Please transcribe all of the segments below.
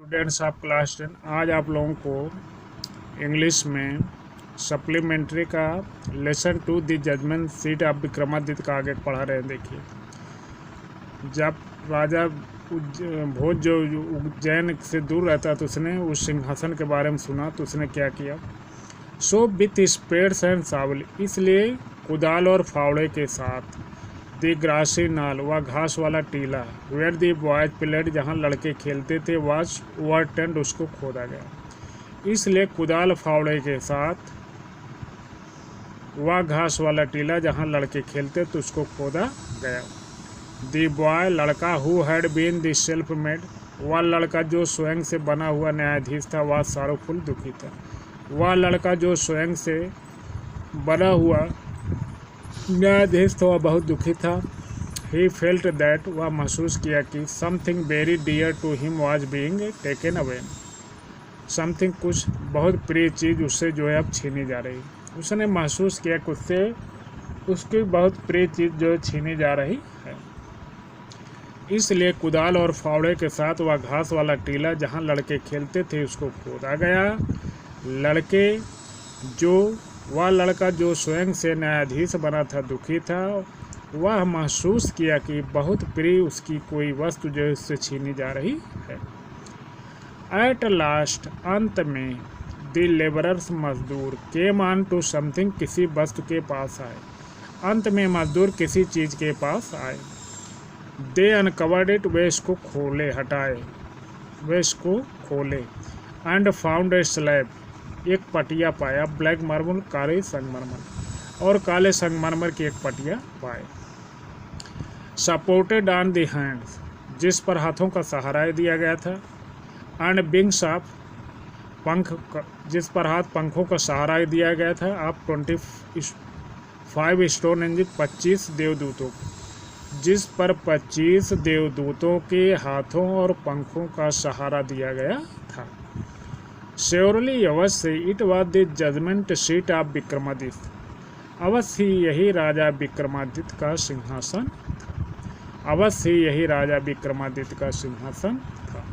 Students of class 10, आज आप लोगों को इंग्लिश में सप्लीमेंट्री का lesson 2 the judgement seat of Vikramaditya का आगे पढ़ा रहे हैं। देखिए, जब राजा भोज जो उज्जैन से दूर रहता तो उसने उस सिंहासन के बारे में सुना तो उसने क्या किया। So with spades and shovel, इसलिए कुदाल और फावड़े के साथ दी ग्रासी नाल, वह घास वाला टीला, वेयर दी बॉयज प्लेड, जहाँ लड़के खेलते थे, वाज ओवर टेंड, उसको खोदा गया। इसलिए कुदाल फावड़े के साथ वह घास वाला टीला जहाँ लड़के खेलते तो उसको खोदा गया। दी बॉय, लड़का, who had been the self made, वह लड़का जो स्वयं से बना हुआ न्यायाधीश था, वह सारोफुल दुखी था। वह लड़का जो स्वयं से बना हुआ न्यायाधीश था, वह बहुत दुखी था। ही फेल्ट दैट, वह महसूस किया कि something very dear to him was being taken away, something, कुछ बहुत प्रिय चीज़ उससे जो है अब छीनी जा रही। उसने महसूस किया कि उससे उसकी बहुत प्रिय चीज़ जो है छीनी जा रही है। इसलिए कुदाल और फावड़े के साथ वह घास वाला टीला जहाँ लड़के खेलते थे उसको खोदा गया। वह लड़का जो स्वयं से न्यायाधीश बना था दुखी था। वह महसूस किया कि बहुत प्रिय उसकी कोई वस्तु जो है उससे छीनी जा रही है। एट लास्ट, अंत में, द लेबरर्स, मजदूर, केम ऑन टू समथिंग, किसी वस्तु के पास आए। अंत में मजदूर किसी चीज़ के पास आए। दे अनकवर्ड इट, वे इसको खोले, हटाए, वे इसको खोले। एंड फाउंड ए स्लैब, एक पटिया पाया। ब्लैक मार्बल, काले संगमरमर, और काले संगमरमर की एक पटिया पाए। सपोर्टेड ऑन द हैंड्स, जिस पर हाथों का सहारा दिया गया था। एंड विंग्स ऑफ, पंख, जिस पर पंखों का सहारा दिया गया था। आप 25 स्टोन इंजन, 25 देवदूतों, जिस पर 25 देवदूतों के हाथों और पंखों का सहारा दिया गया था। श्योरली, अवश्य, it was the judgement seat of Vikramaditya, अवश्य यही राजा विक्रमादित्य का सिंहासन था। अवश्य यही राजा विक्रमादित्य का सिंहासन था।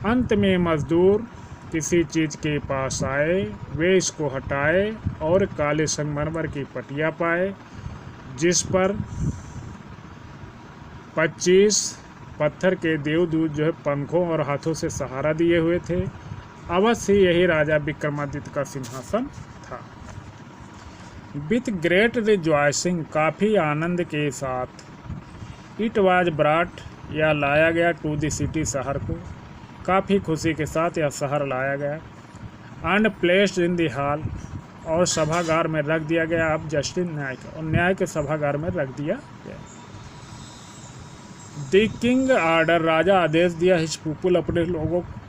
अंत में मजदूर किसी चीज़ के पास आए, वे इसको हटाए और काले संगमरमर की पटिया पाए, जिस पर 25 पत्थर के देवदूत जो है पंखों और हाथों से सहारा दिए हुए थे। अवश्य यही राजा विक्रमादित्य का सिंहासन था। विथ ग्रेट रिजॉइसिंग, काफ़ी आनंद के साथ। इट वाज ब्राट, या लाया गया, टू द सिटी, शहर को, काफ़ी खुशी के साथ यह शहर लाया गया। And placed in the hall, और सभागार में रख दिया गया। अब जस्टिस, न्याय का, और न्याय के सभागार में रख दिया गया। द किंग आर्डर, राजा आदेश दिया, हिज पीपुल, अपने लोगों को,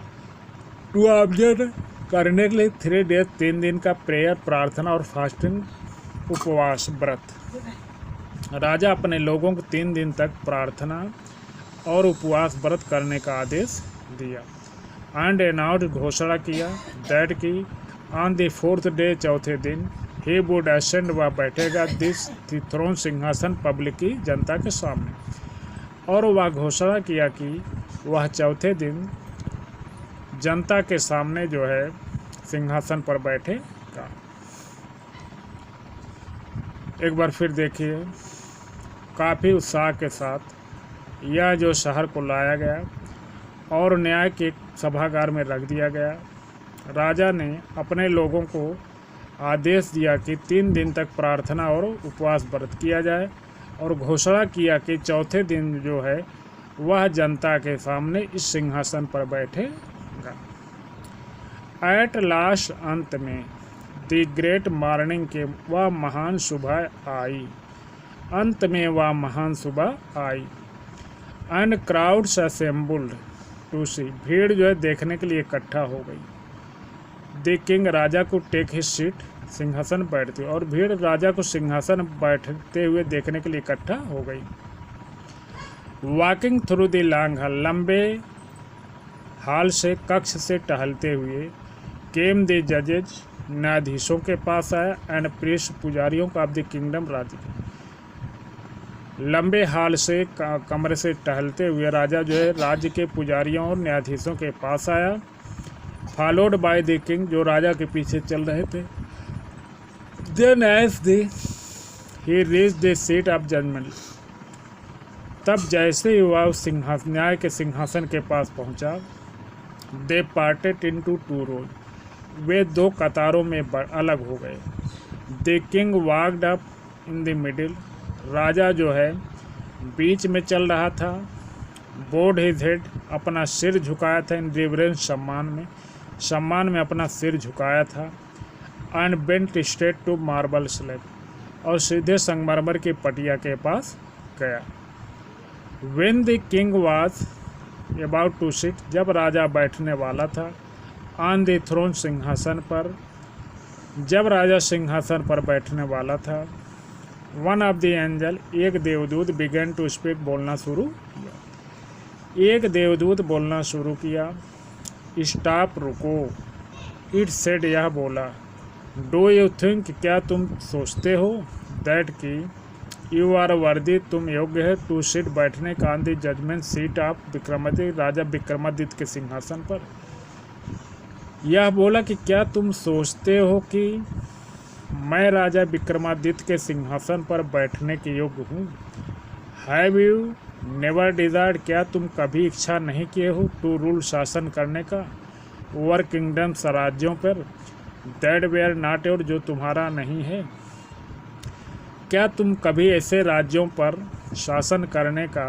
टू ऑब्जर्व, करने के लिए 3 डेज, 3 दिन का प्रेयर, प्रार्थना और फास्टिंग, उपवास, व्रत। राजा अपने लोगों को 3 दिन तक प्रार्थना और उपवास व्रत करने का आदेश दिया। एंड अनाउंस्ड, घोषणा किया, दैट की ऑन द 4th डे, चौथे दिन, ही वुड असेंड, वह बैठेगा, दिस थ्रोन, सिंहासन, पब्लिक की, जनता के सामने। और वह घोषणा किया कि वह चौथे दिन जनता के सामने जो है सिंहासन पर बैठेगा। एक बार फिर देखिए, काफ़ी उत्साह के साथ यह जो शहर को लाया गया और न्याय के सभागार में रख दिया गया। राजा ने अपने लोगों को आदेश दिया कि 3 दिन तक प्रार्थना और उपवास व्रत किया जाए, और घोषणा किया कि चौथे दिन जो है वह जनता के सामने इस सिंहासन पर बैठेगा। एट लास्ट, अंत में, द ग्रेट मॉर्निंग, के वह महान सुबह आई। अंत में वह महान सुबह आई। एंड क्राउड्स असेंबल्ड टू सी, भीड़ जो है देखने के लिए इकट्ठा हो गई। द किंग, राजा को, टेक हिज सीट, सिंहासन बैठते, और भीड़ राजा को सिंहासन बैठते हुए देखने के लिए इकट्ठा हो गई। Walking through the long haul, लंबे हाल से, कक्ष से टहलते हुए, केम द जजेज, न्यायाधीशों के पास आया। एंड प्रीस्ट, पुजारियों का, ऑफ द किंगडम, राज्य के। लंबे हाल से कमरे से टहलते हुए राजा जो है राज्य के पुजारियों और न्यायाधीशों के पास आया, फॉलोड बाय द किंग, जो राजा के पीछे चल रहे थे। Then as he reached the seat of judgement, तब जैसे ही वह सिंहासन न्याय के सिंहासन के पास पहुंचा, they parted into two rows, वे दो कतारों में अलग हो गए। The king walked up in the middle, राजा जो है बीच में चल रहा था। बोर्ड हिज हेड, अपना सिर झुकाया था। इन रिवरेंस, सम्मान में अपना सिर झुकाया था। And bent straight to marble slab, और सीधे संगमरमर की पटिया के पास गया। When the king was about to sit, जब राजा बैठने वाला था। ऑन द थ्रोन, सिंहासन पर, जब राजा सिंहासन पर बैठने वाला था। वन ऑफ द एंजल, एक देवदूत, बिगन टू स्पीक, बोलना शुरू किया। एक देवदूत बोलना शुरू किया। स्टॉप, रुको। इट सेड, यह बोला। डू यू थिंक, क्या तुम सोचते हो। दैट की, यू आर वर्दी, तुम योग्य है। टू सीट, बैठने का। On the judgement seat of Vikramaditya, राजा विक्रमादित्य के सिंहासन पर। यह बोला कि क्या तुम सोचते हो कि मैं राजा विक्रमादित्य के सिंहासन पर बैठने के योग्य हूँ। हैव यू नेवर डिजायर्ड, क्या तुम कभी इच्छा नहीं किए हो। टू रूल, शासन करने का। ओवर किंगडम्स, राज्यों पर। दैट वेयर नॉट योर, जो तुम्हारा नहीं है। क्या तुम कभी ऐसे राज्यों पर शासन करने का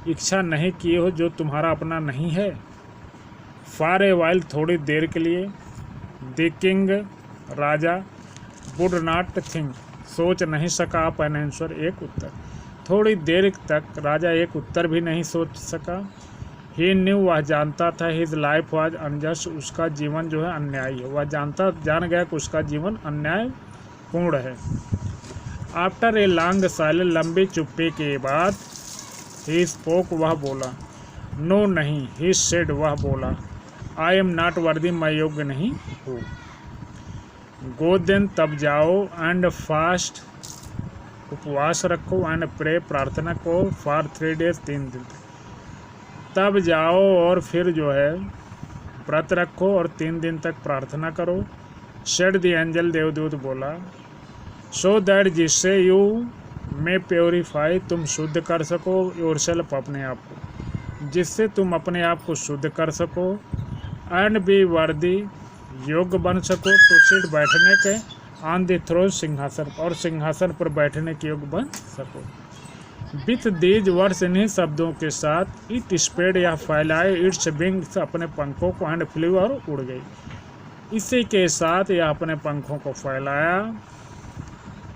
इच्छा नहीं किए हो जो तुम्हारा अपना नहीं है। फॉर ए वाइल, थोड़ी देर के लिए। The king, Raja, would not think, सोच नहीं सका। अप एन आंसर, एक उत्तर। थोड़ी देर तक राजा एक उत्तर भी नहीं सोच सका। ही न्यू, वह जानता था। हिज लाइफ वाज अनजस्ट, उसका जीवन जो है अन्यायी है। वह जान गया कि उसका जीवन अन्यायपूर्ण है। आफ्टर ए लॉन्ग साइलेंस, लंबी चुप्पी के बाद। ही स्पोक, वह बोला। नो, नहीं। ही सेड, वह बोला। आई एम नॉट वर्दी, मैं योग्य नहीं हूँ। गो देन, तब जाओ। एंड फास्ट, उपवास रखो। एंड प्रे, प्रार्थना को। फॉर 3 days, 3 दिन तक। तब जाओ और फिर जो है व्रत रखो और 3 दिन तक प्रार्थना करो। सेड द एंजल, देवदूत बोला। सो दैट, जिससे यू में प्योरीफाई, तुम शुद्ध कर सको। योरसेल्फ, अपने आप को, जिससे तुम अपने आप को शुद्ध कर सको। एंड बी वर्दी, योग्य बन सको। टू सीट, बैठने के। ऑन द थ्रोन, सिंहासन, और सिंहासन पर बैठने के योग्य बन सको। विथ दीज वर्ड्स, इन्हीं शब्दों के साथ। इट स्प्रेड, यह फैलाए। इट्स विंग्स, अपने पंखों को। एंड फ्लू, और उड़ गई। इसी के साथ यह अपने पंखों को फैलाया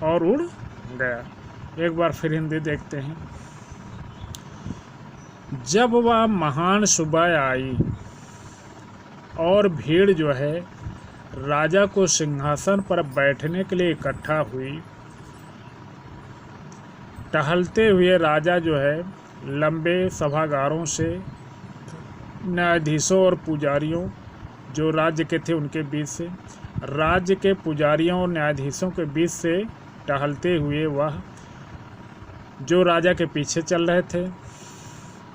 और उड़ गया। एक बार फिर हिंदी देखते हैं। जब वह महान सुबह आई और भीड़ जो है राजा को सिंहासन पर बैठने के लिए इकट्ठा हुई। टहलते हुए राजा जो है लंबे सभागारों से न्यायाधीशों और पुजारियों जो राज्य के थे उनके बीच से, राज्य के पुजारियों और न्यायाधीशों के बीच से टहलते हुए वह जो राजा के पीछे चल रहे थे,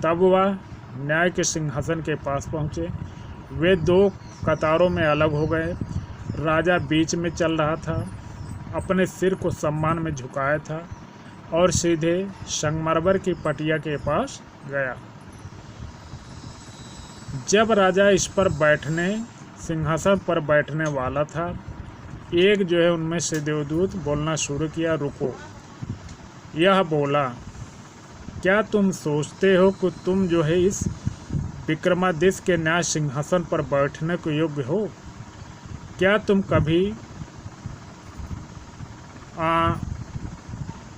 तब वह न्याय के सिंहासन के पास पहुँचे। वे 2 कतारों में अलग हो गए। राजा बीच में चल रहा था, अपने सिर को सम्मान में झुकाया था और सीधे संगमरमर की पटिया के पास गया। जब राजा इस पर सिंहासन पर बैठने वाला था, एक जो है उनमें से देवदूत बोलना शुरू किया। रुको। यह बोला, क्या तुम सोचते हो कि तुम जो है इस विक्रमादित्य के न्याय सिंहासन पर बैठने को योग्य हो। क्या तुम कभी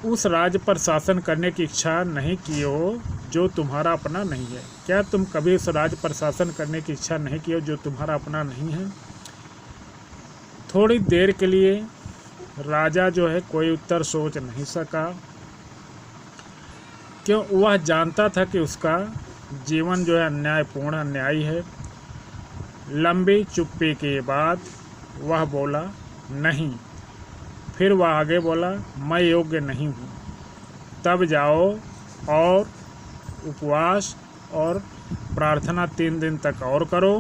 उस राज्य पर शासन करने की इच्छा नहीं की हो जो तुम्हारा अपना नहीं है। क्या तुम कभी उस राज्य पर शासन करने की इच्छा नहीं की हो जो तुम्हारा अपना नहीं है। थोड़ी देर के लिए राजा जो है कोई उत्तर सोच नहीं सका, क्यों वह जानता था कि उसका जीवन जो है अन्यायपूर्ण अन्यायी है। लंबी चुप्पी के बाद वह बोला, नहीं। फिर वह आगे बोला, मैं योग्य नहीं हूँ। तब जाओ और उपवास और प्रार्थना 3 दिन तक और करो।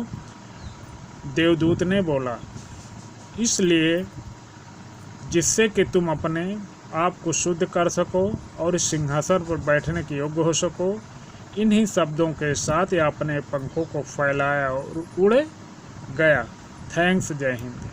देवदूत ने बोला, इसलिए जिससे कि तुम अपने आप को शुद्ध कर सको और इस सिंहासन पर बैठने के योग्य हो सको। इन्हीं शब्दों के साथ यह अपने पंखों को फैलाया और उड़ गया। थैंक्स। जय हिंद।